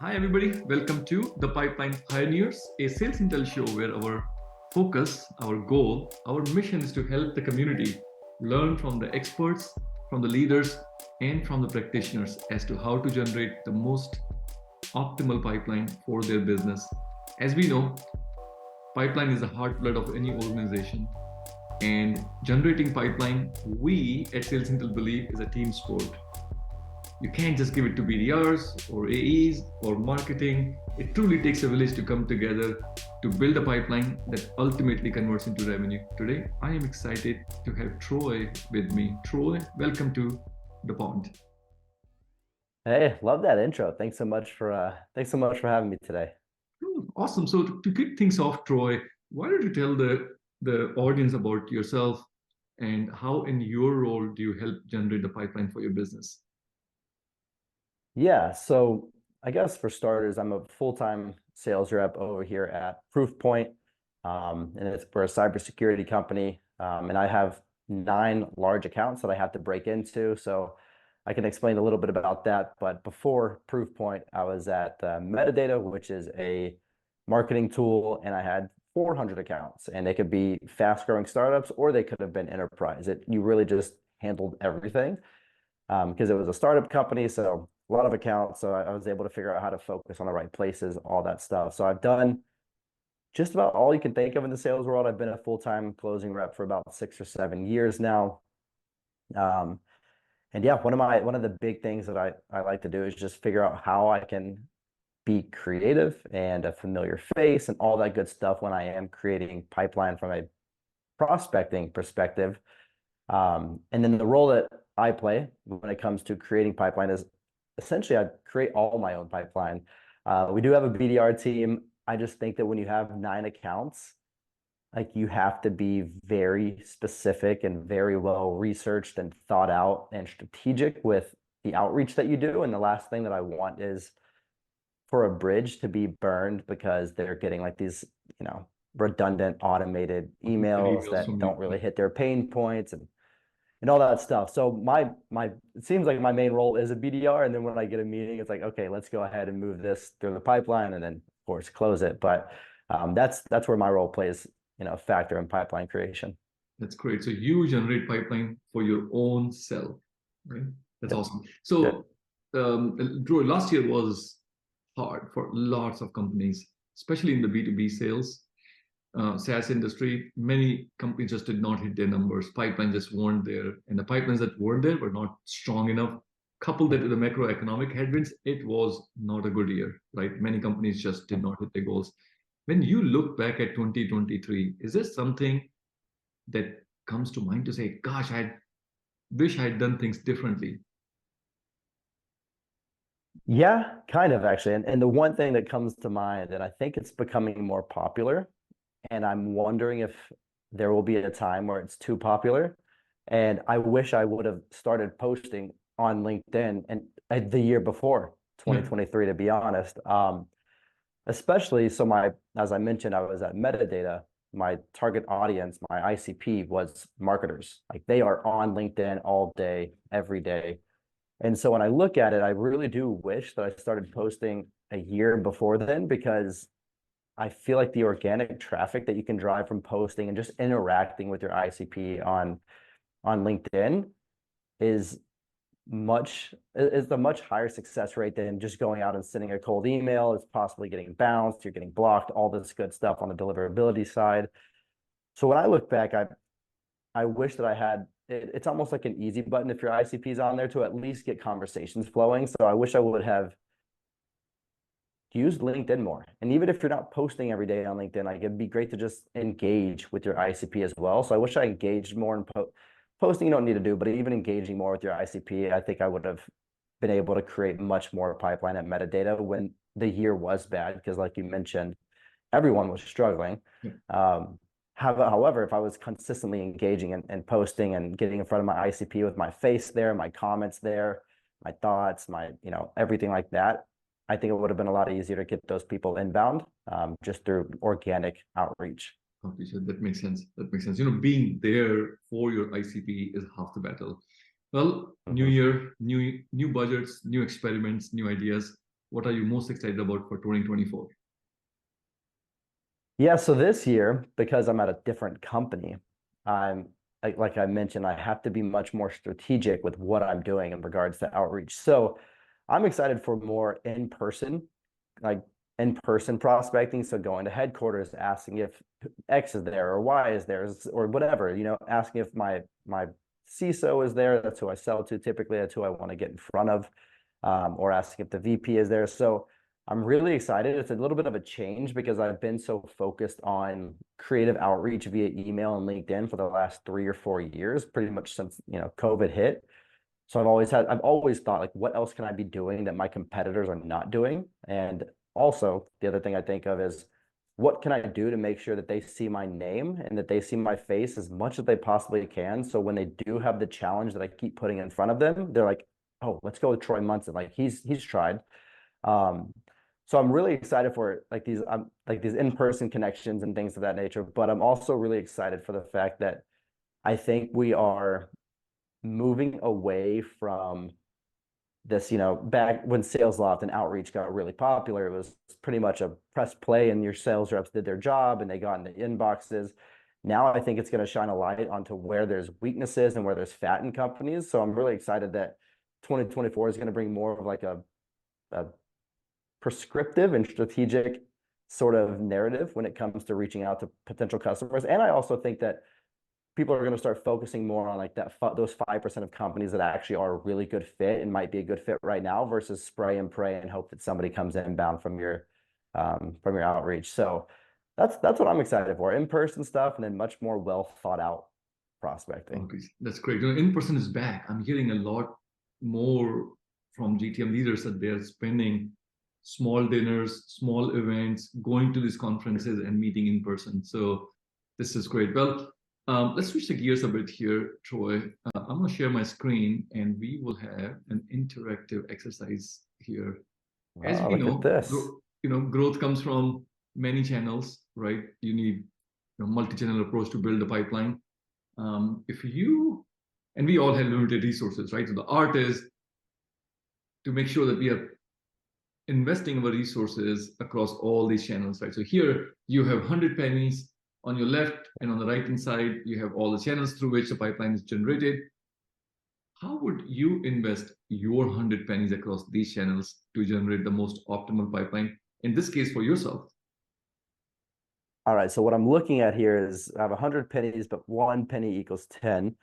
Hi, everybody. Welcome to The Pipeline Pioneers, a SalesIntel show where our focus, our goal, our mission is to help the community learn from the experts, from the leaders, and from the practitioners as to how to generate the most optimal pipeline for their business. As we know, pipeline is the heartblood of any organization. And generating pipeline, we at SalesIntel believe is a team sport. You can't just give it to BDRs or AEs or marketing. It truly takes a village to come together to build a pipeline that ultimately converts into revenue. Today, I am excited to have Troy with me. Troy, welcome to the pond. Hey, love that intro. Thanks so much for having me today. Awesome. So to kick things off, Troy, why don't you tell the audience about yourself and how in your role do you help generate the pipeline for your business? Yeah, so I guess for starters, I'm a full-time sales rep over here at Proofpoint, and we're a cybersecurity company, and I have 9 large accounts that I have to break into. So I can explain a little bit about that. But before Proofpoint, I was at Metadata, which is a marketing tool, and I had 400 accounts, and they could be fast-growing startups or they could have been enterprise. You really just handled everything because it was a startup company, so a lot of accounts. So I was able to figure out how to focus on the right places, all that stuff. So I've done just about all you can think of in the sales world. I've been a full-time closing rep for about 6 or 7 years now. And yeah, one of the big things that I like to do is just figure out how I can be creative and a familiar face and all that good stuff when I am creating pipeline from a prospecting perspective. And then the role that I play when it comes to creating pipeline is essentially I create all my own pipeline. We do have a BDR team. I just think that when you have 9 accounts, like you have to be very specific and very well researched and thought out and strategic with the outreach that you do. And the last thing that I want is for a bridge to be burned because they're getting like these, redundant automated emails that don't really hit their pain points and all that stuff. So it seems like my main role is a BDR. And then when I get a meeting, it's like, okay, let's go ahead and move this through the pipeline and then of course close it. But that's where my role plays, a factor in pipeline creation. That's great. So you generate pipeline for your own self, right? That's awesome. So Drew, last year was hard for lots of companies, especially in the B2B sales. SaaS industry, many companies just did not hit their numbers. Pipelines just weren't there. And the pipelines that weren't there were not strong enough. Coupled that with the macroeconomic headwinds, it was not a good year, right? Many companies just did not hit their goals. When you look back at 2023, is there something that comes to mind to say, gosh, I wish I had done things differently? Yeah, kind of actually. And the one thing that comes to mind, and I think it's becoming more popular, and I'm wondering if there will be a time where it's too popular. And I wish I would have started posting on LinkedIn and the year before 2023, to be honest. Especially as I mentioned, I was at Metadata. My target audience, my ICP was marketers. Like they are on LinkedIn all day, every day. And so when I look at it, I really do wish that I started posting a year before then, because I feel like the organic traffic that you can drive from posting and just interacting with your ICP on LinkedIn is a much higher success rate than just going out and sending a cold email. It's possibly getting bounced, you're getting blocked, all this good stuff on the deliverability side. So when I look back, I wish that I had it's almost like an easy button if your ICP is on there to at least get conversations flowing. So I wish I would have used LinkedIn more. And even if you're not posting every day on LinkedIn, like it'd be great to just engage with your ICP as well. So I wish I engaged more in posting. You don't need to do, but even engaging more with your ICP, I think I would have been able to create much more pipeline at Metadata when the year was bad, because like you mentioned, everyone was struggling. However, if I was consistently engaging and posting and getting in front of my ICP with my face there, my comments there, my thoughts, my everything like that, I think it would have been a lot easier to get those people inbound just through organic outreach. That makes sense. That makes sense. Being there for your ICP is half the battle. Well, new year, new budgets, new experiments, new ideas. what are you most excited about for 2024? Yeah, so this year, because I'm at a different company, I'm like I mentioned, I have to be much more strategic with what I'm doing in regards to outreach. So I'm excited for more in-person, like in-person prospecting. So going to headquarters, asking if X is there or Y is there or whatever, asking if my CISO is there. That's who I sell to. Typically, that's who I want to get in front of, or asking if the VP is there. So I'm really excited. It's a little bit of a change because I've been so focused on creative outreach via email and LinkedIn for the last 3 or 4 years, pretty much since, COVID hit. So I've always thought, like, what else can I be doing that my competitors are not doing? And also the other thing I think of is what can I do to make sure that they see my name and that they see my face as much as they possibly can. So when they do have the challenge that I keep putting in front of them, they're like, oh, let's go with Troy Munson. Like he's tried. Um, so I'm really excited for like these in-person connections and things of that nature. But I'm also really excited for the fact that I think we are moving away from this, back when Sales Loft and outreach got really popular, it was pretty much a press play and your sales reps did their job and they got in the inboxes. Now I think it's going to shine a light onto where there's weaknesses and where there's fat in companies. So I'm really excited that 2024 is going to bring more of like a prescriptive and strategic sort of narrative when it comes to reaching out to potential customers. And I also think that people are going to start focusing more on like those 5% of companies that actually are a really good fit and might be a good fit right now versus spray and pray and hope that somebody comes inbound from your outreach. So that's what I'm excited for. In-person stuff and then much more well thought out prospecting. Okay, that's great. In-person is back. I'm hearing a lot more from GTM leaders that they're spending small dinners, small events, going to these conferences and meeting in person. So this is great. Well, let's switch the gears a bit here, Troy. I'm going to share my screen and we will have an interactive exercise here. As Oh, we look at know, this. growth comes from many channels, right? You need a multi-channel approach to build a pipeline. If you, and we all have limited resources, right? So the art is to make sure that we are investing our resources across all these channels, right? So here you have 100 pennies on your left, and on the right hand side, you have all the channels through which the pipeline is generated. How would you invest your 100 pennies across these channels to generate the most optimal pipeline? In this case, for yourself. All right, so what I'm looking at here is I have 100 pennies, but 1 penny equals 10.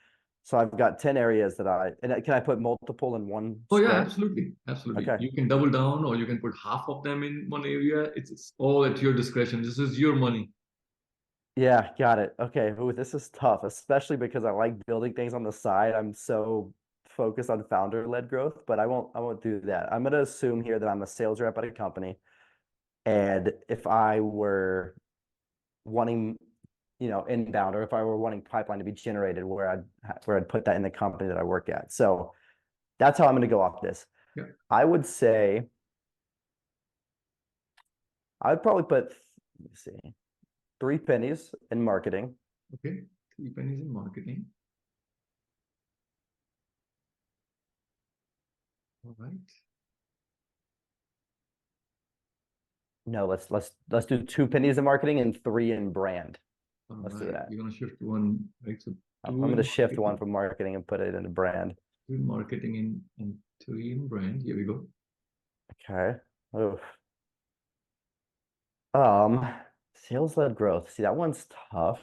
So I've got 10 areas can I put multiple in one Oh yeah, square? absolutely, absolutely. Okay. You can double down, or you can put half of them in one area. It's all at your discretion. This is your money. Yeah, got it. Okay. Ooh, this is tough, especially because I like building things on the side. I'm so focused on founder-led growth, but I won't do that. I'm gonna assume here that I'm a sales rep at a company. And if I were wanting, inbound, or if I were wanting pipeline to be generated, where I'd put that in the company that I work at. So that's how I'm gonna go off this. Yeah. I would say I'd probably put, let me see, 3 pennies in marketing. Okay. 3 pennies in marketing. All right. No, let's do 2 pennies in marketing and 3 in brand. All Let's do right. that. You're gonna shift one, right? So I'm two going in to shift one marketing, from marketing and put it into brand. 2 in marketing, and 3 in brand. Here we go. Okay. Oof. Um, Sales-led growth. See, that one's tough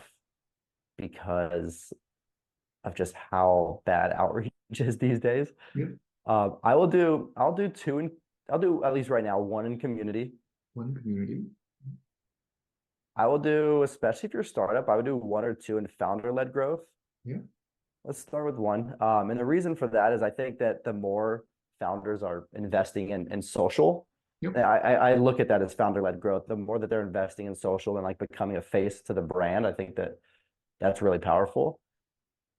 because of just how bad outreach is these days. Yeah. I'll do at least right now 1 in community. One community. I will do, especially if you're a startup, I would do 1 or 2 in founder-led growth. Yeah. Let's start with 1. And the reason for that is I think that the more founders are investing in social, Yep. I look at that as founder-led growth. The more that they're investing in social and like becoming a face to the brand, I think that that's really powerful.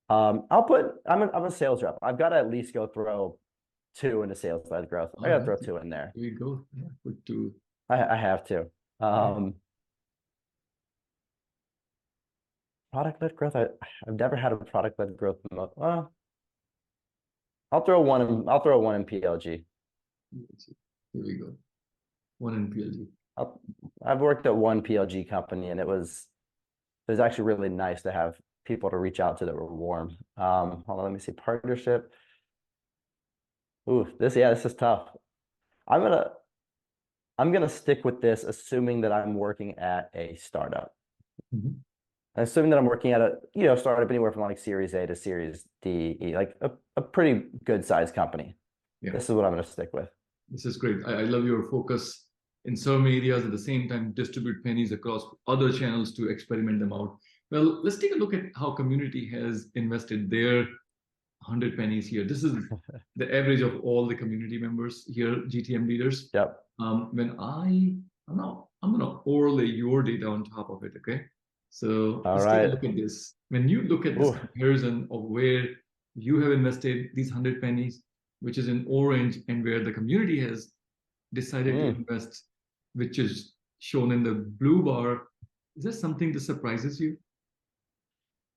I'm a sales rep. I've got to at least go throw 2 into sales-led growth. I All got to right. throw 2 in there. Here we go. Yeah. Put 2. I have to. Product-led growth. I've never had a product-led growth. Well, I'll throw one in PLG. Here we go. One in PLG. I've worked at one PLG company, and it was actually really nice to have people to reach out to that were warm. Hold on, let me see. Partnership. Ooh, this is tough. I'm gonna stick with this, assuming that I'm working at a startup. Mhm. Assuming that I'm working at a startup anywhere from like Series A to Series D, like a pretty good sized company. Yeah. This is what I'm gonna stick with. This is great. I love your focus in some areas, at the same time distribute pennies across other channels to experiment them out. Well, let's take a look at how community has invested their 100 pennies here. This is the average of all the community members here, GTM leaders. Yep. When I'm gonna overlay your data on top of it. Okay, so All let's take a right. look at this. When you look at this Ooh. comparison of where you have invested these 100 pennies, which is in orange, and where the community has decided to invest, which is shown in the blue bar, is there something that surprises you?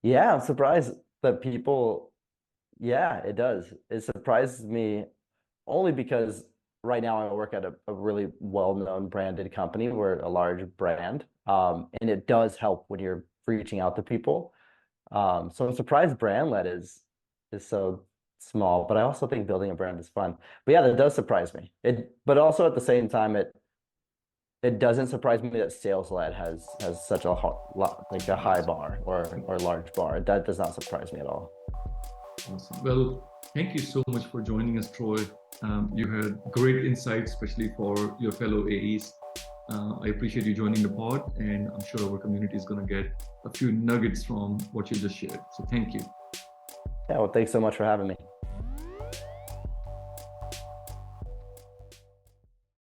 Yeah, I'm surprised that people, yeah, it does. It surprises me only because right now I work at a really well-known branded company. We're a large brand. And it does help when you're reaching out to people. So I'm surprised brand-led is so small, but I also think building a brand is fun. But yeah, that does surprise me. But also at the same time, it doesn't surprise me that sales-led has such a like a high bar or large bar. That does not surprise me at all. Awesome. Well, thank you so much for joining us, Troy. You had great insights, especially for your fellow AEs. I appreciate you joining the pod, and I'm sure our community is going to get a few nuggets from what you just shared. So thank you. Yeah, well, thanks so much for having me.